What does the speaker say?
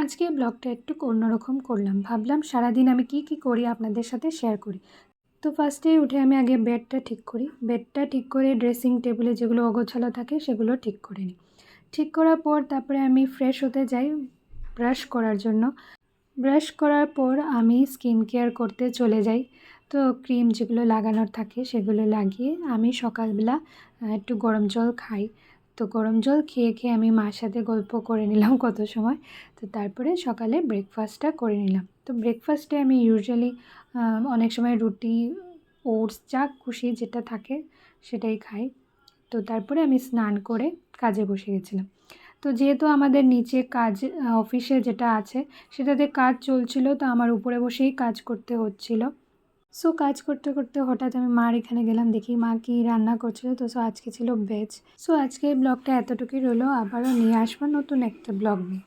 আজকে ব্লগটা একটু অন্যরকম করলাম, ভাবলাম সারাদিন আমি কি করি আপনাদের সাথে শেয়ার করি। তো ফার্স্টেই উঠে আমি আগে বেডটা ঠিক করি। বেডটা ঠিক করে ড্রেসিং টেবিলে যেগুলো অগোছালো থাকে সেগুলো ঠিক করে নিই। ঠিক করার পর তারপরে আমি ফ্রেশ হতে যাই ব্রাশ করার জন্য। ব্রাশ করার পর আমি স্কিন কেয়ার করতে চলে যাই। তো ক্রিম যেগুলো লাগানোর থাকে সেগুলো লাগিয়ে আমি সকালবেলা একটু গরম জল খাই। তো গরম জল খেয়ে আমি মার সাথে গল্প করে নিলাম কত সময়। তো তারপরে সকালে ব্রেকফাস্টটা করে নিলাম। তো ব্রেকফাস্টে আমি ইউজুয়ালি অনেক সময় রুটি, ওটস, যা খুশি যেটা থাকে সেটাই খাই। তো তারপরে আমি স্নান করে কাজে বসে গেছিলাম। তো যেহেতু আমাদের নিচে কাজ, অফিসে যেটা আছে সেটাতে কাজ চলছিল, তো আমার উপরে বসেই কাজ করতে হচ্ছিল। সো কাজ করতে করতে হঠাৎ আমি মার এখানে গেলাম, দেখি মা কি রান্না করছিল। তো আজকে ছিল ভেজ। সো আজকে ব্লগটা এতটুকুই রইলো, আবারও নিয়ে আসবো নতুন একটা ব্লগ নিয়ে।